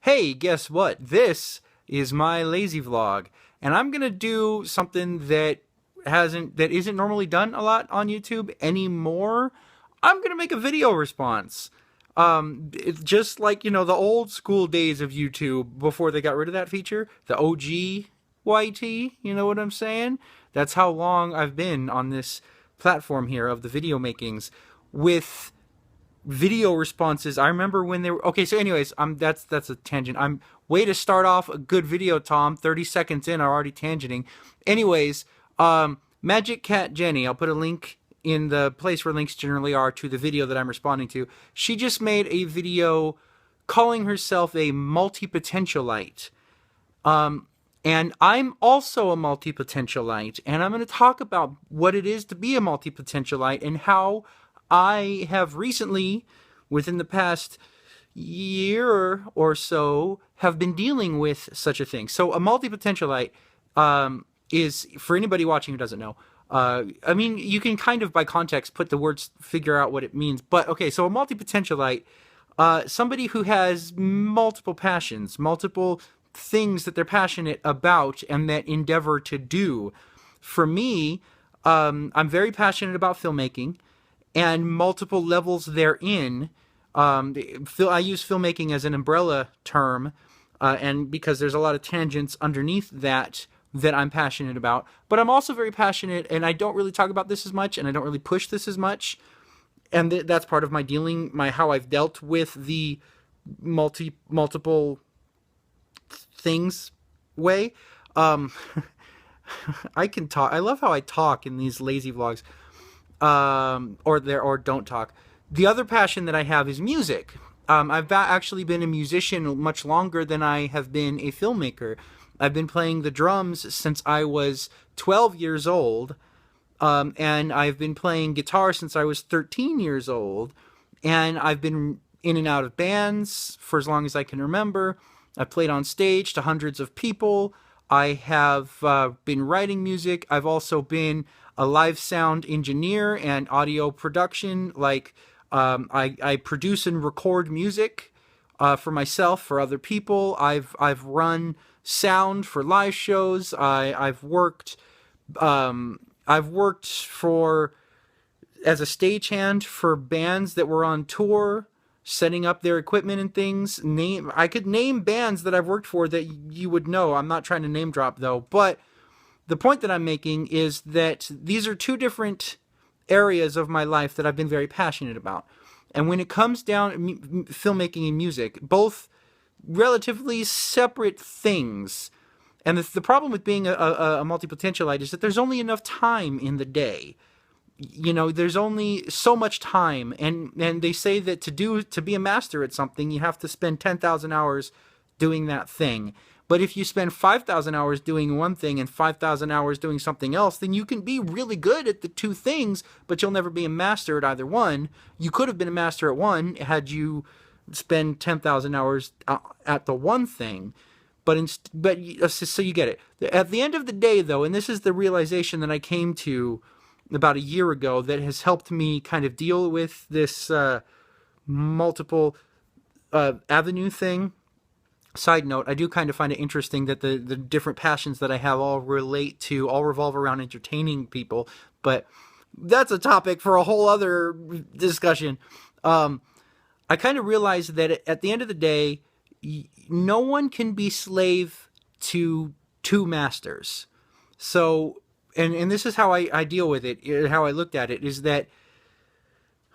Hey, guess what? This is my lazy vlog, and I'm gonna do something that isn't normally done a lot on YouTube anymore. I'm gonna make a video response. It's just like, the old school days of YouTube before they got rid of that feature, the OG YT, you know what I'm saying? That's how long I've been on this platform here of the video makings with video responses. I remember when they were okay. So, anyways, that's a tangent. I'm way to start off a good video, Tom. 30 seconds in, I'm already tangenting. Anyways, MagicCatJenny. I'll put a link in the place where links generally are to the video that I'm responding to. She just made a video calling herself a multipotentialite. And I'm also a multipotentialite, and I'm going to talk about what it is to be a multipotentialite and how I have recently, within the past year or so, have been dealing with such a thing. So a multipotentialite is, for anybody watching who doesn't know, I mean, you can kind of by context put the words, figure out what it means. But okay, so a multipotentialite, somebody who has multiple passions, multiple things that they're passionate about and that endeavor to do. For me, I'm very passionate about filmmaking and multiple levels therein. I use filmmaking as an umbrella term, and because there's a lot of tangents underneath that I'm passionate about. But I'm also very passionate, and I don't really talk about this as much, and I don't really push this as much. And that's part of my how I've dealt with the multiple things way. I can talk. I love how I talk in these lazy vlogs. Or don't talk. The other passion that I have is music. I've actually been a musician much longer than I have been a filmmaker. I've been playing the drums since I was 12 years old, and I've been playing guitar since I was 13 years old, and I've been in and out of bands for as long as I can remember. I've played on stage to hundreds of people. I have been writing music. I've also been a live sound engineer and audio production. Like, I produce and record music for myself, for other people. I've run sound for live shows. I've worked for as a stagehand for bands that were on tour, setting up their equipment and things. I could name bands that I've worked for that you would know. I'm not trying to name drop though, but the point that I'm making is that these are two different areas of my life that I've been very passionate about. And when it comes down to filmmaking and music, both relatively separate things. And the problem with being a multipotentialite is that there's only enough time in the day. There's only so much time, and they say that to be a master at something, you have to spend 10,000 hours doing that thing. But if you spend 5,000 hours doing one thing and 5,000 hours doing something else, then you can be really good at the two things, but you'll never be a master at either one. You could have been a master at one had you spend 10,000 hours at the one thing. So you get it. At the end of the day, though, and this is the realization that I came to about a year ago that has helped me kind of deal with this multiple avenue thing. Side note, I do kind of find it interesting that the different passions that I have all revolve around entertaining people, but that's a topic for a whole other discussion. I kind of realized that at the end of the day, no one can be slave to two masters. So, and this is how I deal with it, how I looked at it, is that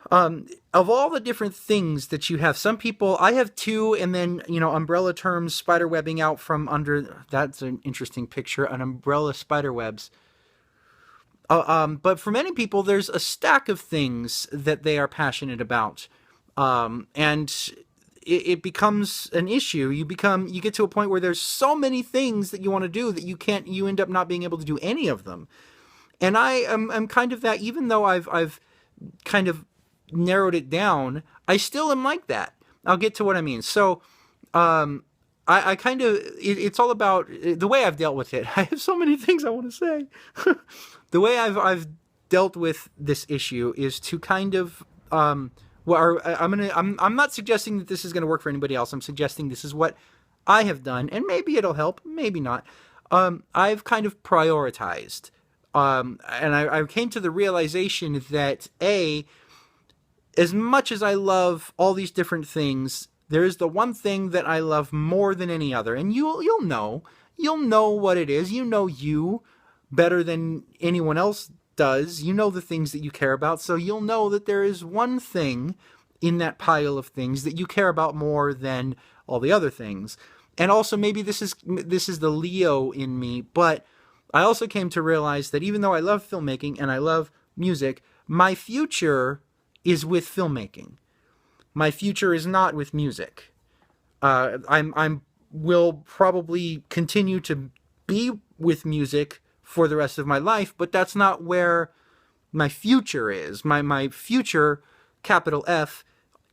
of all the different things that you have, some people, I have two, and then, umbrella terms, spider webbing out from under, that's an interesting picture, an umbrella spider webs. But for many people, there's a stack of things that they are passionate about. And it becomes an issue. You get to a point where there's so many things that you want to do that you end up not being able to do any of them. And I'm kind of that, even though I've kind of narrowed it down, I still am like that. I'll get to what I mean. So, I kind of, it's all about the way I've dealt with it. I have so many things I want to say. The way I've dealt with this issue is to kind of I'm not suggesting that this is gonna work for anybody else. I'm suggesting this is what I have done, and maybe it'll help, maybe not. I've kind of prioritized, and I came to the realization that as much as I love all these different things, there is the one thing that I love more than any other, and you'll know what it is. You know you better than anyone else does. You know the things that you care about, so you'll know that there is one thing in that pile of things that you care about more than all the other things. And also, maybe this is the Leo in me, but I also came to realize that even though I love filmmaking and I love music, my future is with filmmaking. My future is not with music. I'm will probably continue to be with music for the rest of my life, but that's not where my future is. My future, capital F,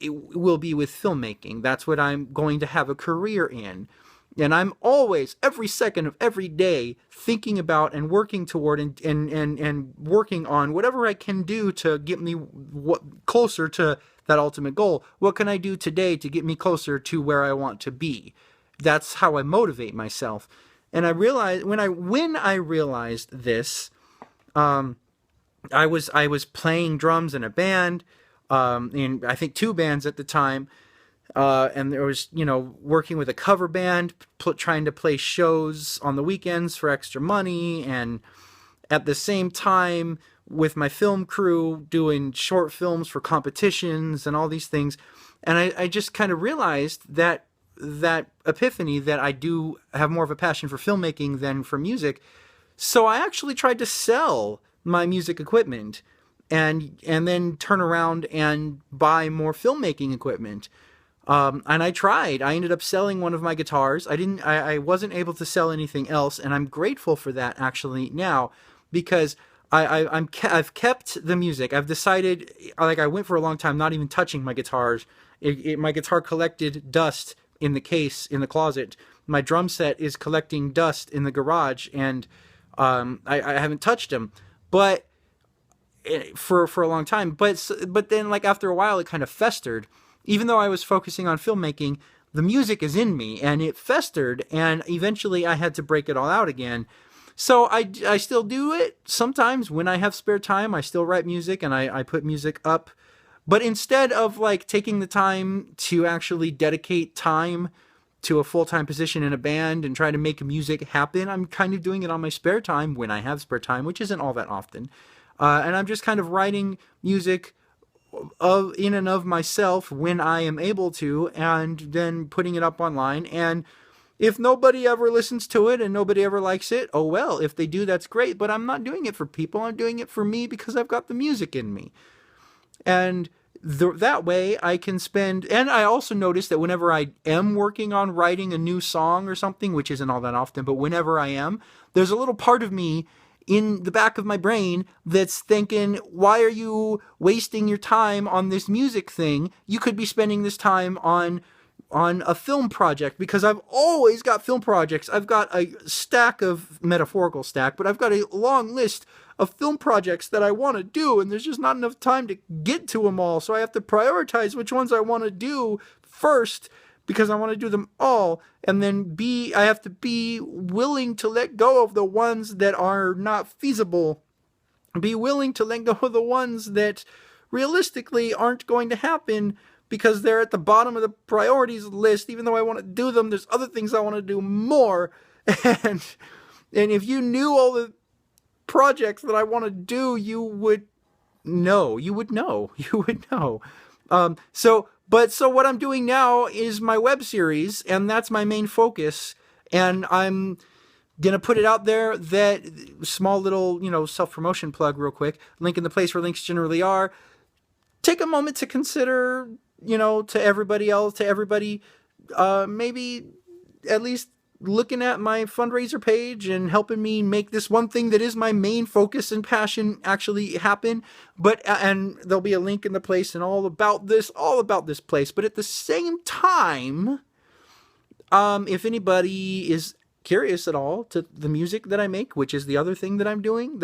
it will be with filmmaking. That's what I'm going to have a career in. And I'm always, every second of every day, thinking about and working toward and working on whatever I can do to get me closer to that ultimate goal. What can I do today to get me closer to where I want to be? That's how I motivate myself. And I realized when I realized this, I was playing drums in a band, in I think 2 bands at the time. And there was, working with a cover band, trying to play shows on the weekends for extra money, and at the same time with my film crew doing short films for competitions and all these things. And I just kind of realized that epiphany that I do have more of a passion for filmmaking than for music. So I actually tried to sell my music equipment and then turn around and buy more filmmaking equipment. And I tried. I ended up selling one of my guitars. I wasn't able to sell anything else, and I'm grateful for that actually now, because I've kept the music. I've decided, like, I went for a long time not even touching my guitars. My guitar collected dust in the case in the closet. My drum set is collecting dust in the garage, and I haven't touched them, but for a long time. But then, like, after a while, it kind of festered. Even though I was focusing on filmmaking, the music is in me, and it festered, and eventually I had to break it all out again. So I still do it sometimes when I have spare time. I still write music, and I put music up. But instead of, like, taking the time to actually dedicate time to a full-time position in a band and try to make music happen, I'm kind of doing it on my spare time when I have spare time, which isn't all that often. And I'm just kind of writing music in and of myself when I am able to, and then putting it up online. And if nobody ever listens to it and nobody ever likes it, oh well. If they do, that's great. But I'm not doing it for people. I'm doing it for me because I've got the music in me. And that way I can spend... And I also notice that whenever I am working on writing a new song or something, which isn't all that often, but whenever I am, there's a little part of me in the back of my brain that's thinking, why are you wasting your time on this music thing? You could be spending this time on a film project, because I've always got film projects. I've got a metaphorical stack, but I've got a long list of film projects that I want to do, and there's just not enough time to get to them all. So I have to prioritize which ones I want to do first, because I want to do them all. And then I have to be willing to let go of the ones that are not feasible. Be willing to let go of the ones that realistically aren't going to happen, because they're at the bottom of the priorities list. Even though I want to do them, there's other things I want to do more. And if you knew all the projects that I want to do, you would know. So what I'm doing now is my web series, and that's my main focus. And I'm gonna put it out there. That small little, self-promotion plug real quick. Link in the place where links generally are. Take a moment to consider, to everybody, maybe at least looking at my fundraiser page and helping me make this one thing that is my main focus and passion actually happen. And there'll be a link in the place and all about this place. But at the same time, if anybody is curious at all to the music that I make, which is the other thing that I'm doing,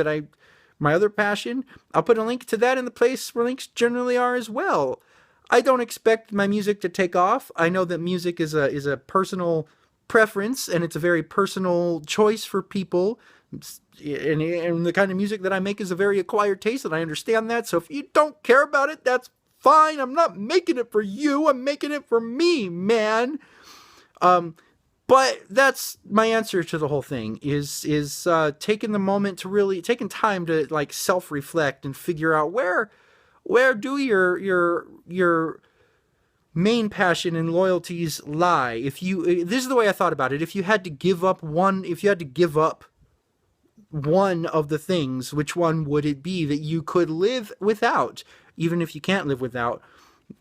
my other passion, I'll put a link to that in the place where links generally are as well. I don't expect my music to take off. I know that music is a personal preference, and it's a very personal choice for people. And the kind of music that I make is a very acquired taste, and I understand that. So if you don't care about it, that's fine. I'm not making it for you. I'm making it for me, man. But that's my answer to the whole thing is taking the moment to really taking time to like self-reflect and figure out where do your main passion and loyalties lie. This is the way I thought about it. If you had to give up one of the things, which one would it be that you could live without? Even if you can't live without,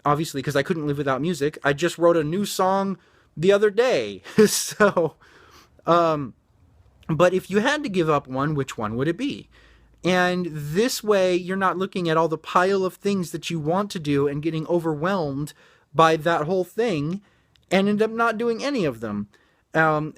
obviously, because I couldn't live without music. I just wrote a new song the other day. So, but if you had to give up one, which one would it be? And this way, you're not looking at all the pile of things that you want to do and getting overwhelmed by that whole thing and end up not doing any of them. And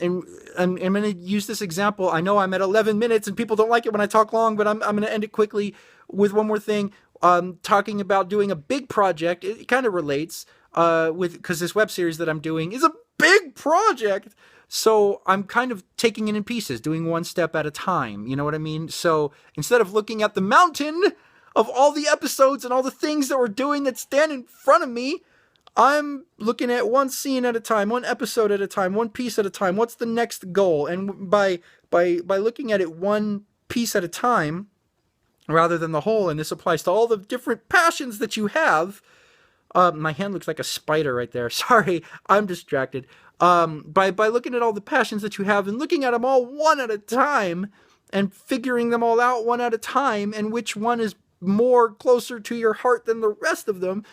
I'm going to use this example. I know I'm at 11 minutes and people don't like it when I talk long, but I'm going to end it quickly with one more thing. Talking about doing a big project. It kind of relates because this web series that I'm doing is a big project. So I'm kind of taking it in pieces, doing one step at a time. You know what I mean? So instead of looking at the mountain of all the episodes and all the things that we're doing that stand in front of me, I'm looking at one scene at a time, one episode at a time, one piece at a time. What's the next goal? And by looking at it one piece at a time, rather than the whole, and this applies to all the different passions that you have. My hand looks like a spider right there. Sorry, I'm distracted. By looking at all the passions that you have and looking at them all one at a time and figuring them all out one at a time and which one is more closer to your heart than the rest of them,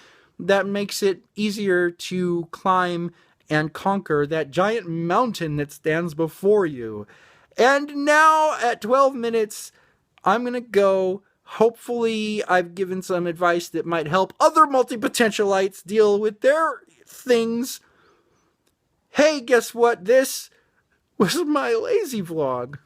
that makes it easier to climb and conquer that giant mountain that stands before you. And now at 12 minutes, I'm going to go. Hopefully, I've given some advice that might help other multipotentialites deal with their things. Hey, guess what? This was my lazy vlog.